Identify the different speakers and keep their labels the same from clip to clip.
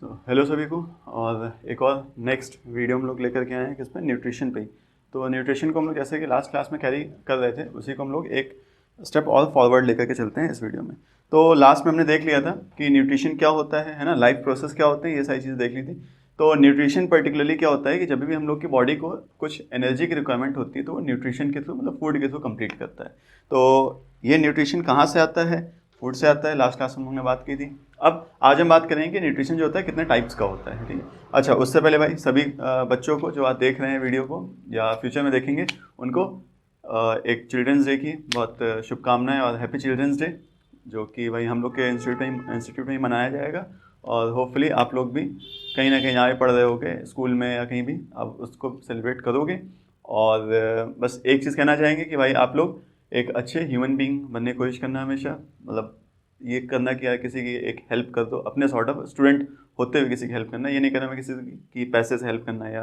Speaker 1: Hello सभी को। और एक और नेक्स्ट वीडियो हम लोग लेकर के आए हैं किस पे, न्यूट्रिशन पे ही। तो न्यूट्रिशन को हम लोग जैसे कि लास्ट क्लास में कैरी कर रहे थे, उसी को हम लोग एक स्टेप और फॉरवर्ड लेकर के चलते हैं इस वीडियो में। तो लास्ट में हमने देख लिया था कि न्यूट्रिशन क्या होता है ना, लाइफ प्रोसेस क्या होते हैं, ये सारी चीज़ें देख ली थी। तो न्यूट्रिशन पर्टिकुलरली क्या होता है कि जब भी हम लोग की बॉडी को कुछ एनर्जी की रिक्वायरमेंट होती है तो वो न्यूट्रिशन के थ्रू, मतलब फूड के थ्रू कंप्लीट करता है। तो ये न्यूट्रिशन कहाँ से आता है? फूड से आता है। लास्ट क्लास में हमने बात की थी। अब आज हम बात करेंगे कि न्यूट्रिशन जो होता है कितने टाइप्स का होता है, ठीक है। अच्छा, उससे पहले भाई सभी बच्चों को जो आज देख रहे हैं वीडियो को या फ्यूचर में देखेंगे, उनको एक चिल्ड्रंस डे की बहुत शुभकामनाएं और हैप्पी चिल्ड्रंस डे, जो कि भाई हम लोग के इंस्टीट्यूट में ही मनाया जाएगा। और होपफुली आप लोग भी कहीं ना कहीं जहाँ भी पढ़ रहे होगे, स्कूल में या कहीं भी, आप उसको सेलिब्रेट करोगे। और बस एक चीज़ कहना चाहेंगे कि भाई आप लोग एक अच्छे ह्यूमन बीइंग बनने की कोशिश करना हमेशा। मतलब ये करना कि यार किसी की एक हेल्प कर दो, अपने सॉर्ट ऑफ स्टूडेंट होते हुए किसी की हेल्प करना। ये नहीं करना मैं किसी की पैसे से हेल्प करना या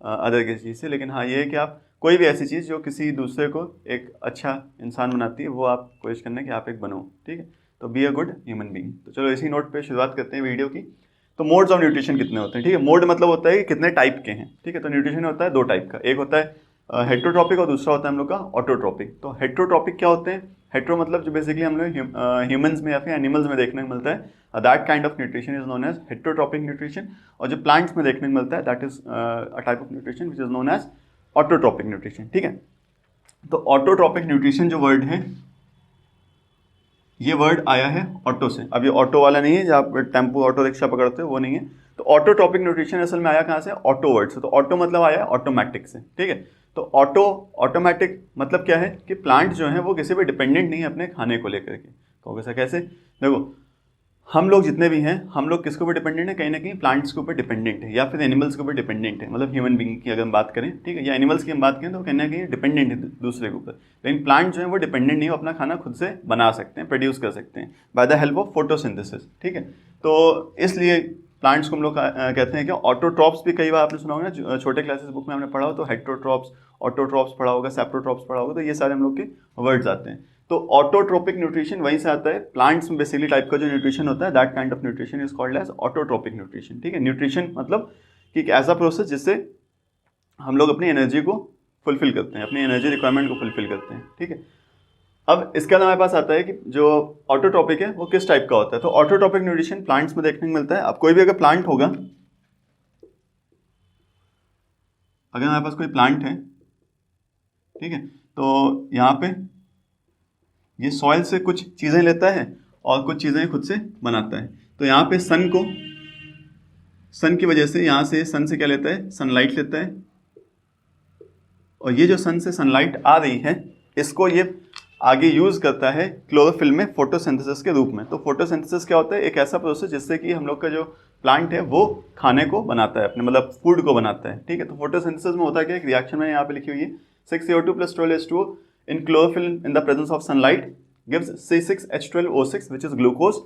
Speaker 1: अदर किसी चीज़ से, लेकिन हाँ ये है कि आप कोई भी ऐसी चीज़ जो किसी दूसरे को एक अच्छा इंसान बनाती है, वो आप कोशिश करना कि आप एक बनो, ठीक है। तो be a good human being. तो चलो इसी नोट पे शुरुआत करते हैं वीडियो की। तो मोड्स ऑफ न्यूट्रिशन कितने होते हैं, ठीक है। मोड मतलब होता है कि कितने टाइप के हैं, ठीक है। तो न्यूट्रिशन होता है दो टाइप का, एक होता है हेट्रोट्रॉपिक और दूसरा होता है हम लोग का ऑटोट्रॉपिक। तो हेट्रोट्रॉपिक क्या होते हैं? हेट्रो मतलब जो बेसिकली हम लोग ह्यूमंस में या फिर एनिमल्स में देखने को मिलता है, that kind of nutrition is known as heterotrophic nutrition. और जो प्लांट्स में देखने को मिलता है, that is a type of nutrition which is known as autotrophic nutrition, ठीक है। तो ऑटोट्रॉपिक न्यूट्रिशन जो वर्ड है, ये वर्ड आया है ऑटो से। अब ये ऑटो वाला नहीं है जहाँ आप टेम्पो ऑटो रिक्शा पकड़ते हो, वो नहीं है। तो ऑटोट्रॉपिक न्यूट्रिशन असल में आया कहाँ से? ऑटो वर्ड से। तो ऑटो मतलब आया है ऑटोमेटिक से, ठीक है। तो ऑटो ऑटोमेटिक मतलब क्या है कि प्लांट जो है वो किसी पे डिपेंडेंट नहीं है अपने खाने को लेकर के। कहोगे सर कैसे? देखो, हम लोग जितने भी हैं, हम लोग किसके ऊपर डिपेंडेंट है? कहीं ना कहीं प्लांट्स के ऊपर डिपेंडेंट है या फिर एनिमल्स के ऊपर डिपेंडेंट है। मतलब ह्यूमन बीइंग की अगर हम बात करें, ठीक है, या एनिमल्स की हम बात करें, तो कहीं ना कहीं डिपेंडेंट है दूसरे के ऊपर। लेकिन प्लांट जो है वो डिपेंडेंट नहीं है, वो अपना खाना खुद से बना सकते हैं, प्रोड्यूस कर सकते हैं by the help of photosynthesis, ठीक है। तो इसलिए प्लांट्स को हम लोग कहते हैं कि ऑटोट्रॉप्स भी कई बार आपने सुना होगा ना, छोटे क्लासेस बुक में हमने पढ़ा हो तो हेट्रोट्रॉप्स, ऑटोट्रॉप्स पढ़ा होगा, सेप्रोट्रॉप्स पढ़ा होगा। तो ये सारे हम लोग के वर्ड्स आते हैं। तो ऑटोट्रोपिक न्यूट्रिशन वहीं से आता है। प्लांट्स में बेसिकली टाइप का जो न्यूट्रिशन होता है, that kind of nutrition is called as autotrophic nutrition, ठीक है। न्यूट्रिशन मतलब कि एक ऐसा प्रोसेस जिससे हम लोग अपनी एनर्जी को फुलफिल करते हैं, अपनी एनर्जी रिक्वायरमेंट को फुलफिल करते हैं, ठीक है। अब इसके बाद हमारे पास आता है कि जो ऑटोट्रोपिक है वो किस टाइप का होता है। तो ऑटोट्रोपिक न्यूट्रिशन प्लांट्स में देखने को मिलता है। अब कोई भी अगर प्लांट होगा, अगर हमारे पास कोई प्लांट है, ठीक है, तो यहाँ पे ये सॉइल से कुछ चीज़ें लेता है और कुछ चीज़ें खुद से बनाता है। तो यहाँ पे सन की वजह से, यहाँ से सन से क्या लेता है? सनलाइट लेता है। और ये जो सन से सनलाइट आ रही है, इसको ये आगे यूज़ करता है क्लोरोफिल में फोटोसिंथेसिस के रूप में। तो फोटोसिंथेसिस क्या होता है? एक ऐसा प्रोसेस जिससे कि हम लोग का जो प्लांट है वो खाने को बनाता है, अपने मतलब फूड को बनाता है, ठीक है। तो फोटोसिंथेसिस में होता है क्या? एक रिएक्शन में यहाँ पे लिखी हुई है 6CO2 + 12H2O in chlorophyll in the presence of sunlight gives C6H12O6 which is glucose,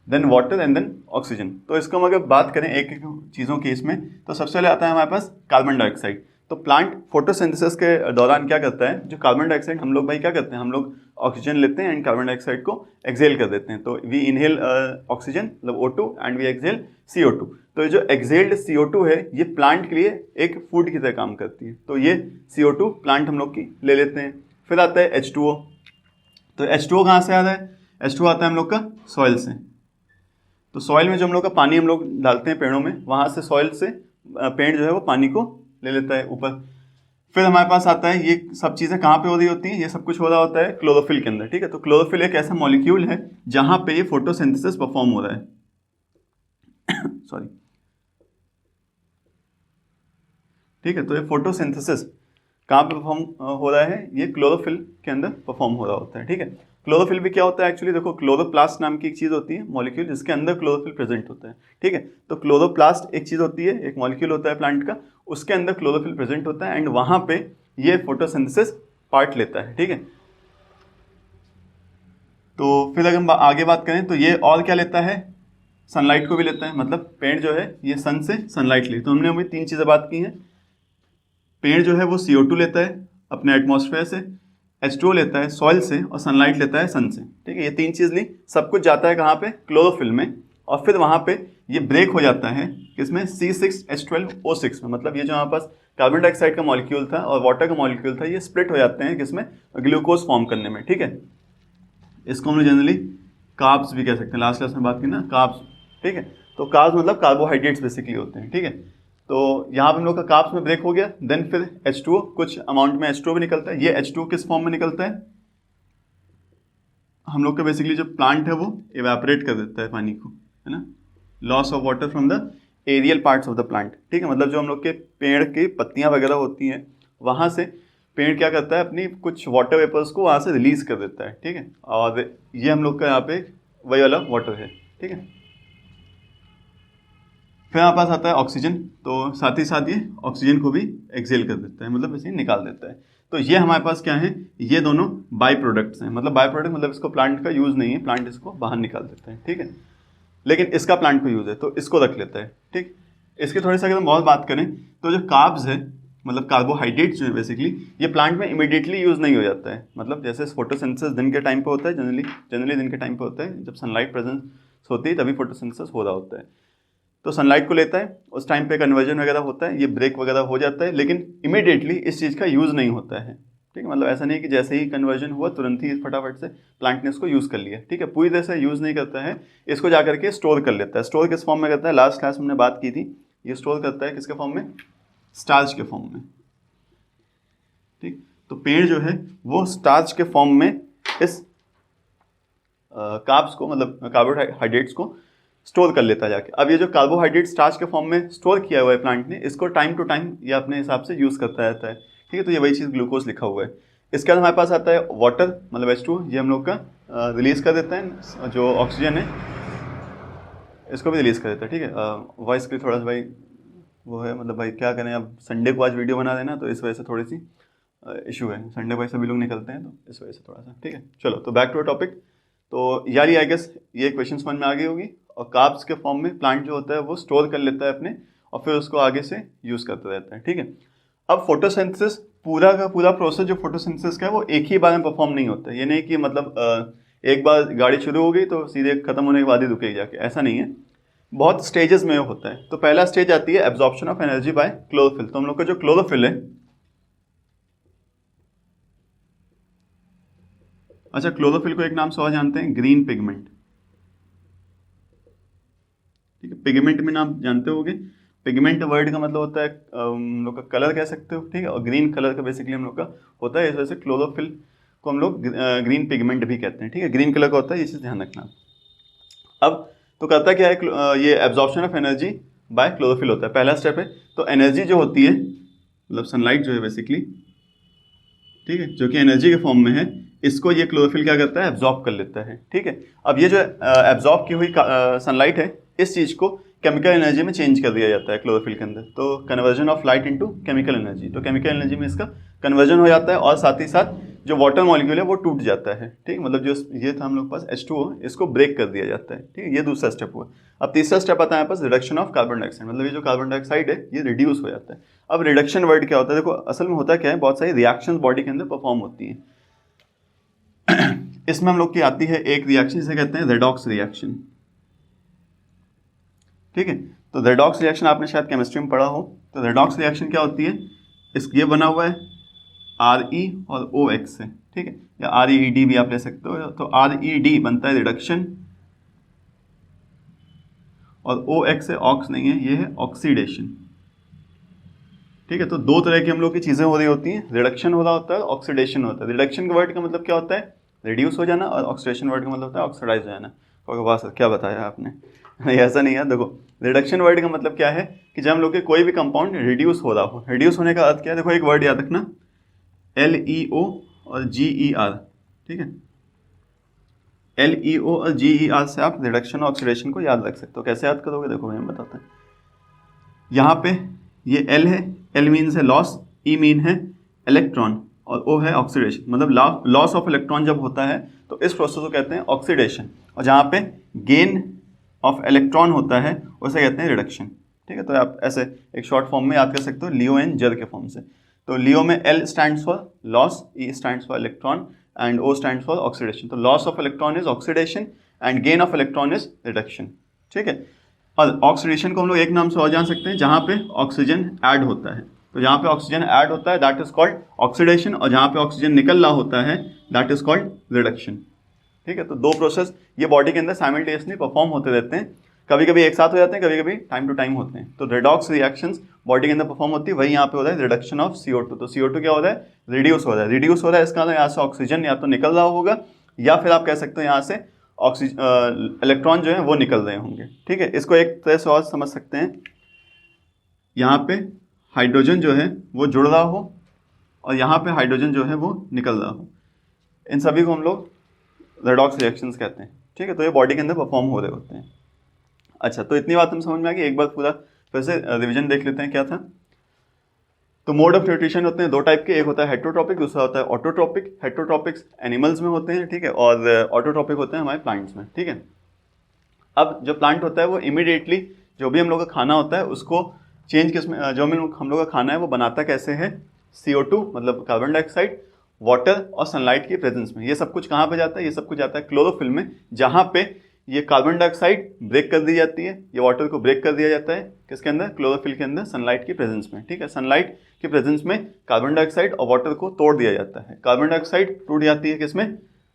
Speaker 1: then water and then oxygen। तो इसको हम अगर बात करें एक एक चीज़ों के इसमें, तो सबसे पहले आता है हमारे पास कार्बन डाइऑक्साइड। तो प्लांट फोटोसिंथेसिस के दौरान क्या करता है? जो कार्बन डाइऑक्साइड हम लोग भाई क्या करते हैं, हम लोग ऑक्सीजन लेते हैं एंड कार्बन डाइऑक्साइड को एक्सेल कर देते हैं। तो वी इनहेल ऑक्सीजन मतलब O2 and we Excel CO2। तो ये जो एक्सेल्ड CO2 है, ये प्लांट के लिए एक फूड की तरह काम करती है। तो ये CO2 प्लांट हम लोग की ले लेते हैं। फिर आता है H2O। तो H2O कहाँ से आता है? H2O आता है हम लोग का सॉइल से। तो सॉइल में जो हम लोग का पानी हम लोग डालते हैं पेड़ों में, वहाँ से सॉइल से पेड़ जो है वो पानी को ले लेता है ऊपर। फिर हमारे पास आता है, ये सब चीज़ें कहाँ पे हो रही होती हैं? ये सब कुछ हो रहा होता है क्लोरोफिल के अंदर, ठीक है। तो क्लोरोफिल एक ऐसा मॉलिक्यूल है जहाँ पे ये फोटोसिंथेसिस परफॉर्म हो रहा है सॉरी, ठीक है। तो ये फोटोसिंथेसिस कहाँ पे परफॉर्म हो रहा है? ये क्लोरोफिल के अंदर परफॉर्म हो रहा होता है, ठीक है। क्लोरोफिल भी क्या होता है एक्चुअली? देखो, क्लोरोप्लास्ट नाम की एक चीज़ होती है, मॉलिक्यूल, जिसके अंदर क्लोरोफिल प्रेजेंट होता है, ठीक है। तो क्लोरोप्लास्ट एक चीज़ होती है, एक मॉलिक्यूल होता है प्लांट का, उसके अंदर क्लोरोफिल प्रेजेंट होता है एंड वहाँ पे ये फोटोसिंथेसिस पार्ट लेता है, ठीक है। तो फिर अगर हम आगे बात करें तो ये और क्या लेता है? सनलाइट को भी लेता है। मतलब पेड़ जो है ये सन से सनलाइट ले। तो हमने अभी तीन चीज़ें बात की हैं। पेड़ जो है वो CO2 लेता है अपने एटमॉस्फेयर से, H2O लेता है सॉइल से, और सनलाइट लेता है सन से, ठीक है। ये तीन चीज़ ली, सब कुछ जाता है कहाँ पे? क्लोरोफिल में। और फिर वहाँ पे ये ब्रेक हो जाता है किसमें, C6H12O6 में। मतलब ये जो हमारे पास कार्बन डाइऑक्साइड का मॉलिक्यूल था और वाटर का मॉलिक्यूल था, ये स्प्लिट हो जाते हैं किसमें, ग्लूकोज फॉर्म करने में, ठीक है। इसको हम लोग जनरली कार्ब्स भी कह सकते हैं, लास्ट क्लास में बात की ना कार्ब्स, ठीक है। तो कार्ब्स मतलब कार्बोहाइड्रेट्स बेसिकली होते हैं, ठीक है। तो यहाँ पे हम लोग का कार्ब्स में ब्रेक हो गया, देन फिर H2O, कुछ अमाउंट में H2O भी निकलता है। ये H2O किस फॉर्म में निकलता है, हम लोग का बेसिकली जो प्लांट है वो इवेपोरेट कर देता है पानी को, है ना, loss of water from the aerial parts of the plant, ठीक है। मतलब जो हम लोग के पेड़ की पत्तियां वगैरह होती हैं, वहाँ से पेड़ क्या करता है, अपनी कुछ वाटर वेपर्स को वहाँ से रिलीज कर देता है, ठीक है। और ये हम लोग का यहाँ पे वही वाला वाटर है, ठीक है। फिर हमारे पास आता है ऑक्सीजन, तो साथ ही साथ ये ऑक्सीजन को भी एक्सेल कर देता है, मतलब इसे निकाल देता है। तो ये हमारे पास क्या है, ये दोनों बाई प्रोडक्ट्स हैं। मतलब बाई प्रोडक्ट मतलब इसको प्लांट का यूज़ नहीं है, प्लांट इसको बाहर निकाल देता है, ठीक है। लेकिन इसका प्लांट को यूज़ है तो इसको रख लेता है, ठीक। इसके थोड़े से अगर हम बहुत बात करें तो जो कार्ब्स है, मतलब कार्बोहाइड्रेट्स जो है बेसिकली, ये प्लांट में इमीडिएटली यूज़ नहीं हो जाता है। मतलब जैसे फोटोसिंथेसिस दिन के टाइम पे होता है, जनरली दिन के टाइम पे होता है, जब सनलाइट प्रेजेंस होती है तभी फोटोसिंथेसिस हो रहा होता है। तो सनलाइट को लेता है, उस टाइम पे कन्वर्जन वगैरह होता है, ये ब्रेक वगैरह हो जाता है, लेकिन इमीडिएटली इस चीज़ का यूज़ नहीं होता है, ठीक है। मतलब ऐसा नहीं है कि जैसे ही कन्वर्जन हुआ तुरंत ही फटाफट से प्लांट ने इसको यूज़ कर लिया, ठीक है। पूरी तरह से यूज़ नहीं करता है, इसको जा करके स्टोर कर लेता है। स्टोर किस फॉर्म में करता है, लास्ट क्लास में हमने बात की थी, ये स्टोर करता है किसके फॉर्म में, स्टार्च के फॉर्म में, ठीक। तो पेड़ जो है वो स्टार्च के फॉर्म में इस कार्ब्स को, मतलब कार्बोहाइड्रेट्स को स्टोर कर लेता है जाके। अब ये जो कार्बोहाइड्रेट स्टार्च के फॉर्म में स्टोर किया हुआ है प्लांट ने, इसको टाइम टू टाइम ये अपने हिसाब से यूज़ करता रहता है, ठीक है। तो ये वही चीज़ ग्लूकोज लिखा हुआ है। इसके बाद हमारे पास आता है वाटर, मतलब H2O, ये हम लोग का रिलीज़ कर देता है। जो ऑक्सीजन है इसको भी रिलीज़ कर देता है, ठीक है। वॉइस के थोड़ा सा भाई वो है, मतलब भाई क्या करें, अब संडे को आज वीडियो बना देना, तो इस वजह से थोड़ी सी इशू है। संडे को सभी लोग निकलते हैं तो इस वजह से थोड़ा सा, ठीक है। चलो तो बैक टू अ टॉपिक। तो यार आई गेस ये क्वेश्चन समझ में आ गई होगी। और कार्ब्स के फॉर्म में प्लांट जो होता है वो स्टोर कर लेता है अपने, और फिर उसको आगे से यूज़ करता रहता है, ठीक है। अब फोटोसिंथेसिस पूरा का पूरा प्रोसेस जो फोटोसिंथेसिस का है वो एक ही बार में परफॉर्म नहीं होता है। ये नहीं कि मतलब एक बार गाड़ी शुरू हो गई तो सीधे खत्म होने के बाद ही रुकेगी जाके, ऐसा नहीं है, बहुत स्टेजेस में होता है। तो पहला स्टेज आती है absorption of energy by chlorophyll. तो हम लोग का जो क्लोरोफिल है, अच्छा क्लोरोफिल को एक नाम से और जानते हैं, ग्रीन पिगमेंट, ठीक है। पिगमेंट में नाम जानते होगे, पिगमेंट वर्ड का मतलब होता है हम लोग का कलर कह सकते हो, ठीक है। और ग्रीन कलर का बेसिकली हम लोग का होता है, इस वजह से क्लोरोफिल को हम लोग ग्रीन पिगमेंट भी कहते हैं, ठीक है। ग्रीन कलर का होता है, ये चीज़ ध्यान रखना। अब तो करता क्या है, ये absorption of energy by chlorophyll होता है, पहला स्टेप है। तो एनर्जी जो होती है, मतलब सनलाइट जो है बेसिकली, ठीक है, जो कि एनर्जी के फॉर्म में है, इसको ये क्लोरोफिल क्या करता है, एब्जॉर्ब कर लेता है, ठीक है। अब ये जो एब्जॉर्ब की हुई सनलाइट है, इस चीज़ को केमिकल एनर्जी में चेंज कर दिया जाता है क्लोरोफिल के अंदर। तो conversion of light into chemical energy, तो केमिकल एनर्जी में इसका कन्वर्जन हो जाता है, और साथ ही साथ जो वाटर मॉलिक्यूल है वो टूट जाता है, ठीक। मतलब जो ये था हम लोग पास H2O, इसको ब्रेक कर दिया जाता है, ठीक है। ये दूसरा स्टेप हुआ। अब तीसरा स्टेप आता है यहाँ पास रिडक्शन ऑफ कार्बन डाइऑक्साइड, मतलब ये जो कार्बन डाइऑक्साइड है ये रिड्यूस हो जाता है। अब रिडक्शन वर्ड क्या होता है, देखो असल में होता क्या है, बहुत सारी रिएक्शंस बॉडी के अंदर परफॉर्म होती हैं। इसमें हम लोग की आती है एक रिएक्शन जिसे कहते हैं रेडॉक्स रिएक्शन, ठीक है। तो रेडॉक्स रिएक्शन आपने शायद केमिस्ट्री में पढ़ा हो। तो रेडॉक्स रिएक्शन क्या होती है, ये बना हुआ है RE और OX से, ठीक है, या RED भी आप ले सकते हो। तो RED बनता है रिडक्शन, और OX है, ऑक्स नहीं है, ये है ऑक्सीडेशन, ठीक है। तो दो तरह की हम लोग की चीज़ें हो रही होती हैं, रिडक्शन हो रहा होता है, ऑक्सीडेशन होता है। रिडक्शन के वर्ड का मतलब क्या होता है, रिड्यूस हो जाना, और ऑक्सीडेशन वर्ड का मतलब होता है ऑक्सीडाइज हो जाना। वाह सर क्या बताया आपने, नहीं ऐसा नहीं है। देखो रिडक्शन वर्ड का मतलब क्या है कि जब हम लोग के कोई भी कंपाउंड रिड्यूस हो रहा हो, रिड्यूस होने का अर्थ क्या है, देखो एक वर्ड याद रखना, LEO और GER, ठीक है। LEO और GER से आप रिडक्शन और ऑक्सीडेशन को याद रख सकते हो। कैसे याद करोगे, देखो मैं बताता हूँ। यहाँ पे ये L है, L मीन्स है लॉस, E मीन है इलेक्ट्रॉन, और O है ऑक्सीडेशन। मतलब लॉस ऑफ इलेक्ट्रॉन जब होता है तो इस प्रोसेस को कहते हैं ऑक्सीडेशन, और जहाँ पे गेन ऑफ इलेक्ट्रॉन होता है उसे कहते हैं रिडक्शन, ठीक है। तो आप ऐसे एक शॉर्ट फॉर्म में याद कर सकते हो, लियो एंड जर के फॉर्म से। तो लियो में L stands for loss, E stands for electron, and O stands for oxidation. तो loss of electron is oxidation and gain of electron is reduction, ठीक है। और ऑक्सीडेशन को हम लोग एक नाम से और जान सकते हैं, जहाँ पे ऑक्सीजन ऐड होता है, तो जहाँ पे ऑक्सीजन ऐड होता है दैट इज कॉल्ड ऑक्सीडेशन, और जहाँ पे ऑक्सीजन निकल रहा होता है दैट इज कॉल्ड रिडक्शन। ठीक है, तो दो प्रोसेस ये बॉडी के अंदर साइमल्टेनियसली परफॉर्म होते रहते हैं, कभी कभी एक साथ हो जाते हैं, कभी कभी टाइम टू टाइम होते हैं। तो रेडॉक्स रिएक्शंस बॉडी के अंदर परफॉर्म होती है, वही यहाँ पे होता है रिडक्शन ऑफ CO2। तो CO2 क्या होता है, रिड्यूस हो रहा है। रिड्यूस हो रहा है इसका मतलब यहाँ से ऑक्सीजन या तो निकल रहा होगा, या फिर आप कह सकते हो यहाँ से इलेक्ट्रॉन जो है वो निकल रहे होंगे। ठीक है, इसको एक तरह से और समझ सकते हैं, यहाँ पे हाइड्रोजन जो है वो जुड़ रहा हो और यहाँ पे हाइड्रोजन जो है वो निकल रहा हो, इन सभी को हम लोग रेडॉक्स रिएक्शंस कहते हैं। ठीक है, तो ये बॉडी के अंदर परफॉर्म हो रहे होते हैं। अच्छा, तो इतनी बात हम समझ में आ गई। एक बार पूरा फिर से रिवीजन देख लेते हैं क्या था। तो मोड ऑफ न्यूट्रिशन होते हैं दो टाइप के, एक होता है हेटरोट्रॉपिक, दूसरा होता है ऑटोट्रॉपिक। हेटरोट्रॉपिक्स एनिमल्स में होते हैं, ठीक है, और ऑटोट्रॉपिक होते हैं हमारे प्लांट्स में। ठीक है, अब जो प्लांट होता है वो इमीडिएटली जो भी हम लोग का खाना होता है उसको चेंज किसमें, जो हम लोग का खाना है वो बनाता कैसे है, CO2 मतलब कार्बन डाइऑक्साइड, वाटर और सनलाइट की प्रेजेंस में। ये सब कुछ कहाँ पे जाता है, ये सब कुछ जाता है क्लोरोफिल में, जहाँ पे ये कार्बन डाइऑक्साइड ब्रेक कर दी जाती है, ये वाटर को ब्रेक कर दिया जाता है किसके अंदर, क्लोरोफिल के अंदर, सनलाइट की प्रेजेंस में। ठीक है, सनलाइट की प्रेजेंस में कार्बन डाइऑक्साइड और वाटर को तोड़ दिया जाता है। कार्बन डाइऑक्साइड टूट जाती है किसमें,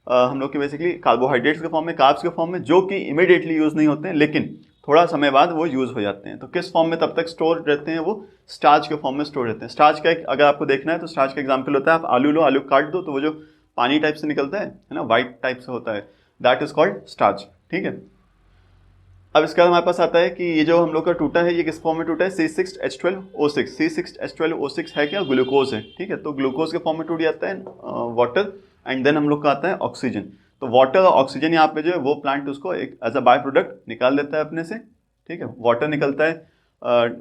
Speaker 1: हम लोग के बेसिकली कार्बोहाइड्रेट्स के फॉर्म में, कार्ब्स के फॉर्म में, जो कि इमीडिएटली यूज़ नहीं होते हैं लेकिन थोड़ा समय बाद वो यूज़ हो जाते हैं। तो किस फॉर्म में तब तक स्टोर रहते हैं, वो स्टार्च के फॉर्म में स्टोर रहते हैं। स्टार्च का अगर आपको देखना है तो स्टार्च का एग्जांपल होता है, आप आलू लो, आलू काट दो तो वो जो पानी टाइप से निकलता है ना, वाइट टाइप से होता है, दैट इज कॉल्ड स्टार्च। ठीक है, अब इसके बाद हमारे पास आता है कि ये जो हम लोग का टूटा है ये किस फॉर्म में टूटा है, C6H12O6। C6H12O6 है क्या, ग्लूकोज है। ठीक है, तो ग्लूकोज के फॉर्म में टूट जाता है वाटर, एंड देन हम लोग का आता है ऑक्सीजन। तो वाटर और ऑक्सीजन यहाँ पे जो है वो प्लांट उसको एक एज अ बाय प्रोडक्ट निकाल देता है अपने से। ठीक है, वाटर निकलता है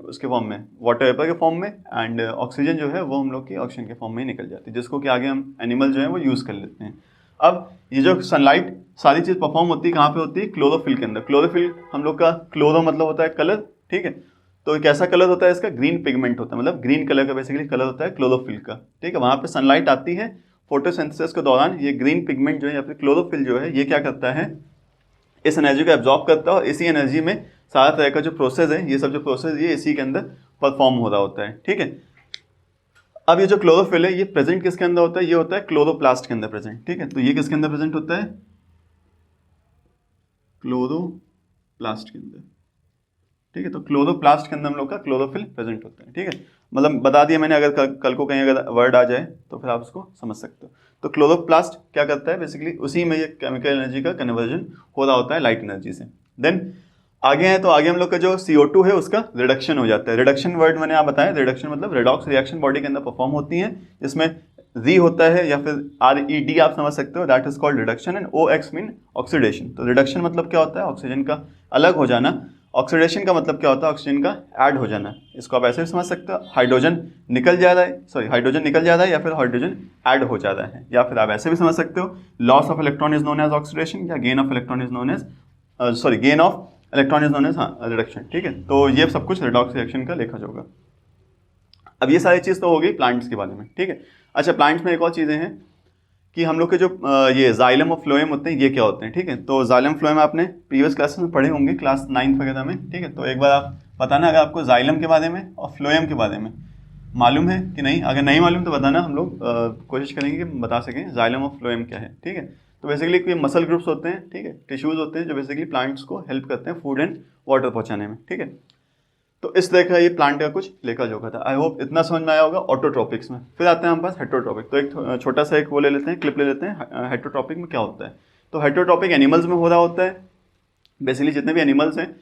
Speaker 1: उसके फॉर्म में, वाटर वेपर के फॉर्म में, एंड ऑक्सीजन जो है वो हम लोग की ऑक्सीजन के फॉर्म में ही निकल जाती है, जिसको कि आगे हम एनिमल जो है वो यूज़ कर लेते हैं। अब ये जो सनलाइट सारी चीज़ परफॉर्म होती है कहाँ पे होती है, क्लोरोफिल के अंदर। क्लोरोफिल हम लोग का क्लोरो मतलब होता है कलर। ठीक है, तो कैसा कलर होता है इसका, ग्रीन पिगमेंट होता है, मतलब ग्रीन कलर का बेसिकली कलर होता है क्लोरोफिल का। ठीक है, वहाँ पे सनलाइट आती है, फोटोसिंथेसिस के दौरान ये ग्रीन पिगमेंट जो है या फिर क्लोरोफिल जो है ये क्या करता है, इस एनर्जी को एब्जॉर्ब करता है और इसी एनर्जी में सारा तरह का जो प्रोसेस है, ये सब जो प्रोसेस ये इसी के अंदर परफॉर्म हो रहा होता है। ठीक है, अब ये जो क्लोरोफिल है ये प्रेजेंट किसके अंदर होता है, ये होता है क्लोरोप्लास्ट के अंदर प्रेजेंट। ठीक है, तो ये किसके अंदर प्रेजेंट होता है, क्लोरोप्लास्ट के अंदर। ठीक है, तो क्लोरोप्लास्ट के अंदर हम लोग का क्लोरोफिल प्रेजेंट होता है। ठीक है, मतलब बता दिया मैंने, अगर कल को कहीं अगर वर्ड आ जाए तो फिर आप उसको समझ सकते हो। तो क्लोरोप्लास्ट क्या करता है, बेसिकली उसी में ये केमिकल एनर्जी का कन्वर्जन हो रहा होता है लाइट एनर्जी से। देन आगे हैं तो आगे हम लोग का जो CO2 है उसका रिडक्शन हो जाता है। रिडक्शन वर्ड मैंने आप बताया, रिडक्शन मतलब रेडॉक्स रिएक्शन बॉडी के अंदर परफॉर्म होती है, जिसमें Z होता है या फिर RED आप समझ सकते हो, that is called reduction, and OX mean oxidation. तो रिडक्शन मतलब क्या होता है, ऑक्सीजन का अलग हो जाना। ऑक्सीडेशन का मतलब क्या होता है, ऑक्सीजन का ऐड हो जाना। इसको आप ऐसे भी समझ सकते हो, हाइड्रोजन निकल जा रहा है, हाइड्रोजन निकल जा रहा है या फिर हाइड्रोजन ऐड हो जा रहा है, या फिर आप ऐसे भी समझ सकते हो, loss of electron is known as oxidation, या gain of electron is known as gain of electron is known as reduction. ठीक है, तो ये सब कुछ रेडॉक्स रिएक्शन का लेखा होगा। अब ये सारी चीज़ तो हो गई प्लांट्स के बारे में। ठीक है, अच्छा प्लांट्स में एक और चीज़ें हैं कि हम लोग के जो ये जाइलम और फ्लोएम होते हैं ये क्या होते हैं। ठीक है, तो जाइलम फ्लोएम आपने प्रीवियस क्लासेस में पढ़े होंगे, क्लास 9th वगैरह में। ठीक है, तो एक बार आप बताना अगर आपको जाइलम के बारे में और फ्लोएम के बारे में मालूम है कि नहीं, अगर नहीं मालूम तो बताना, हम लोग कोशिश करेंगे कि बता सकें जाइलम और फ्लोएम क्या है। ठीक है, तो बेसिकली कोई मसल ग्रुप्स होते हैं, ठीक है, टिश्यूज़ होते हैं जो बेसिकली प्लांट्स को हेल्प करते हैं फूड एंड वाटर पहुँचाने में। ठीक है, तो इस तरह का ये प्लांट का कुछ लेखा जोखा था। आई होप इतना समझ में आया होगा ऑटोट्रॉपिक्स में। फिर आते हैं हम पास हेटरोट्रॉपिक। तो एक छोटा सा एक वो ले लेते हैं, क्लिप ले लेते हैं हेटरोट्रॉपिक में क्या होता है। तो हेटरोट्रॉपिक एनिमल्स में हो रहा होता है, बेसिकली जितने भी एनिमल्स हैं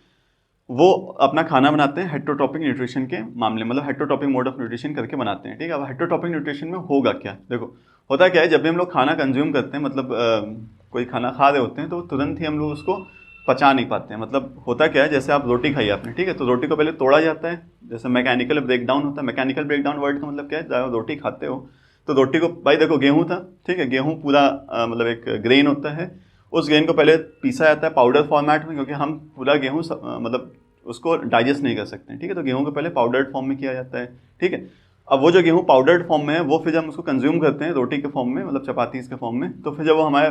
Speaker 1: वो अपना खाना बनाते हैं हेटरोट्रॉपिक न्यूट्रिशन के मामले, मतलब हेटरोट्रॉपिक मोड ऑफ न्यूट्रिशन करके बनाते हैं। ठीक है, अब हेटरोट्रॉपिक न्यूट्रिशन में होगा क्या, देखो होता क्या है, जब भी हम लोग खाना कंज्यूम करते हैं, मतलब कोई खाना खा रहे होते हैं तो तुरंत ही हम लोग उसको पचा नहीं पाते हैं। मतलब होता क्या है, जैसे आप रोटी खाई आपने, ठीक है, तो रोटी को पहले तोड़ा जाता है, जैसे मैकेनिकल ब्रेकडाउन होता है। मैकेनिकल ब्रेकडाउन वर्ड का मतलब क्या है, जब रोटी खाते हो तो रोटी को, भाई देखो गेहूँ था, ठीक है, गेहूँ पूरा मतलब एक ग्रेन होता है, उस गेहूँ को पहले पीसा जाता है पाउडर फॉर्मेट में, क्योंकि हम पूरा गेहूँ मतलब उसको डाइजेस्ट नहीं कर सकते हैं। ठीक है, तो गेहूँ को पहले पाउडर्ड फॉर्म में किया जाता है। ठीक है, अब वो जो गेहूँ पाउडर्ड फॉर्म में है वो फिर जब हम उसको कंज्यूम करते हैं रोटी के फॉर्म में, मतलब चपातीस के फॉर्म में, तो फिर जब वो हमारे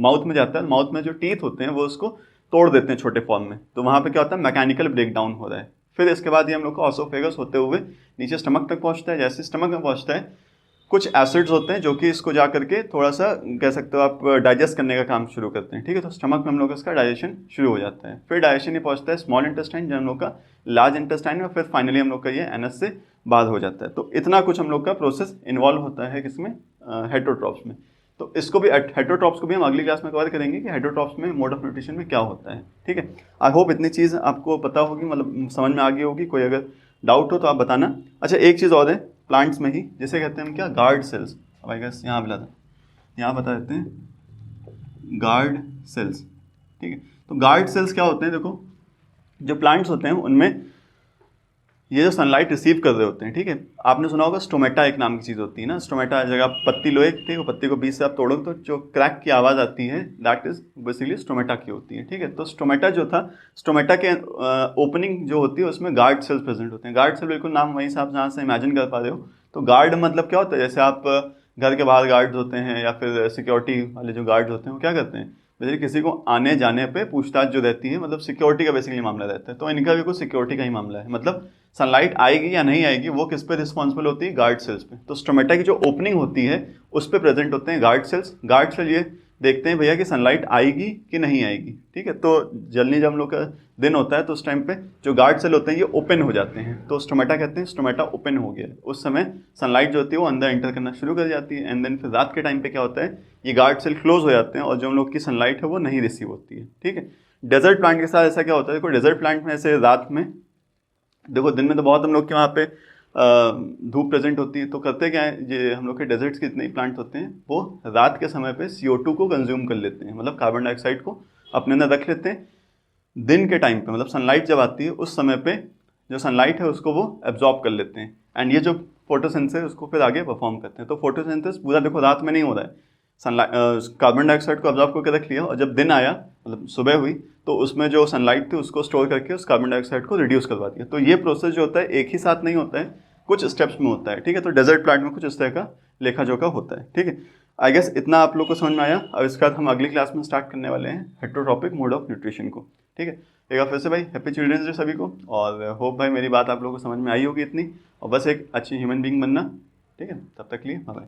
Speaker 1: माउथ में जाता है, माउथ में जो टीथ होते हैं वो उसको तोड़ देते हैं छोटे फॉर्म में, तो वहाँ पे क्या होता है, मैकेनिकल ब्रेक डाउन हो रहा है। फिर इसके बाद ये हम लोग का ऑसोफेगस होते हुए नीचे स्टमक तक पहुँचता है। जैसे स्टमक में पहुँचता है, कुछ एसिड्स होते हैं जो कि इसको जा करके थोड़ा सा कह सकते हो आप डाइजेस्ट करने का काम शुरू करते हैं, ठीक है। तो स्टमक में हम लोग का इसका डाइजेशन शुरू हो जाता है। फिर डाइजेशन ये पहुँचता है स्मॉल इंटेस्टाइन, जो हम लोग का लार्ज इंटेस्टाइन में, फिर फाइनली हम लोग का ये एनएस से बाहर हो जाता है। तो इतना कुछ हम लोग का प्रोसेस इन्वॉल्व होता है किसमें, हेटरोट्रॉप्स में। तो इसको भी, हेटरोट्रॉप्स को भी हम अगली क्लास में कवर करेंगे कि हेटरोट्रॉप्स में मोड ऑफ न्यूट्रिशन में क्या होता है, ठीक है। आई होप इतनी चीज़ आपको पता होगी, मतलब समझ में आ गई होगी। कोई अगर डाउट हो तो आप बताना। अच्छा, एक चीज़ और है प्लांट्स में ही, जिसे कहते हैं हम क्या, गार्ड सेल्स। अब आई गेस यहाँ मिला था, यहाँ बता देते हैं गार्ड सेल्स, ठीक है। तो गार्ड सेल्स क्या होते हैं, देखो जो प्लांट्स होते हैं उनमें ये जो सनलाइट रिसीव कर रहे होते हैं, ठीक है। आपने सुना होगा स्टोमेटा एक नाम की चीज़ होती है ना। स्टोमेटा जगह आप पत्ती लोए, ठीक है, पत्ती को बीच से आप तोड़ो तो जो क्रैक की आवाज़ आती है दैट इज बेसिकली स्टोमेटा की होती है, ठीक है। तो स्टोमेटा जो था, स्टोमेटा के ओपनिंग जो होती है उसमें गार्ड सेल्स प्रेजेंट होते हैं। गार्ड सेल बिल्कुल नाम वहीं से आप जहाँ से इमेजिन कर पा रहे हो। तो गार्ड मतलब क्या होता है, जैसे आप घर के बाहर गार्ड्स होते हैं या फिर सिक्योरिटी वाले जो गार्ड्स होते हैं वो क्या करते हैं, बेसिकली किसी को आने जाने पे पूछताछ जो रहती है, मतलब सिक्योरिटी का बेसिकली मामला रहता है। तो इनका भी कुछ सिक्योरिटी का ही मामला है, मतलब सनलाइट आएगी या नहीं आएगी वो किस पे रिस्पॉन्सिबल होती है, गार्ड सेल्स पे। तो स्टोमेटा की जो ओपनिंग होती है उस पे प्रेजेंट होते हैं गार्ड सेल्स। गार्ड सेल ये देखते हैं भैया कि सनलाइट आएगी कि नहीं आएगी, ठीक है। तो जल्दी जब हम लोग का दिन होता है तो उस टाइम पे जो गार्ड सेल होते हैं ये ओपन हो जाते हैं, तो स्टोमेटा कहते हैं स्टोमेटा ओपन हो गया है। उस समय सनलाइट जो होती है वो अंदर एंटर करना शुरू कर जाती है। एंड देन फिर रात के टाइम पे क्या होता है, ये गार्ड सेल क्लोज हो जाते हैं और जो हम लोग की सनलाइट है वो नहीं रिसीव होती है, ठीक है। डेजर्ट प्लांट के साथ ऐसा क्या होता है, देखो डेजर्ट प्लांट में ऐसे रात में, देखो दिन में तो बहुत हम लोग के वहाँ पे धूप प्रेजेंट होती है, तो करते क्या है, ये हम लोग के डेजर्ट्स के जितने ही प्लांट होते हैं वो रात के समय पे CO2 को कंज्यूम कर लेते हैं, मतलब कार्बन डाइऑक्साइड को अपने अंदर रख लेते हैं। दिन के टाइम पे, मतलब सनलाइट जब आती है उस समय पे जो सनलाइट है उसको वो एब्जॉर्ब कर लेते हैं। एंड ये जो फोटोसिंथेसिस है उसको फिर आगे परफॉर्म करते हैं। तो फोटोसिंथेसिस पूरा देखो रात में नहीं हो रहा है, सनलाइट कार्बन डाइऑक्साइड को एब्जॉर्ब करके रख लिया और जब दिन आया, मतलब सुबह हुई, तो उसमें जो सनलाइट थी उसको स्टोर करके उस कार्बन डाइऑक्साइड को रिड्यूस करवा दिया। तो ये प्रोसेस जो होता है एक ही साथ नहीं होता है, कुछ स्टेप्स में होता है, ठीक है। तो डेजर्ट प्लांट में कुछ इस तरह का लेखा जोखा होता है, ठीक है। आई गेस इतना आप लोग को समझ में आया। अब इसके बाद हम अगली क्लास में स्टार्ट करने वाले हैं हेटरोट्रॉपिक मोड ऑफ न्यूट्रिशन को, ठीक है। एक बार फिर से भाई हैप्पी चिल्ड्रंस डे सभी को, और होप भाई मेरी बात आप लोगों को समझ में आई होगी इतनी, और बस एक अच्छी ह्यूमन बीइंग बनना, ठीक है। तब तक लिए बाय।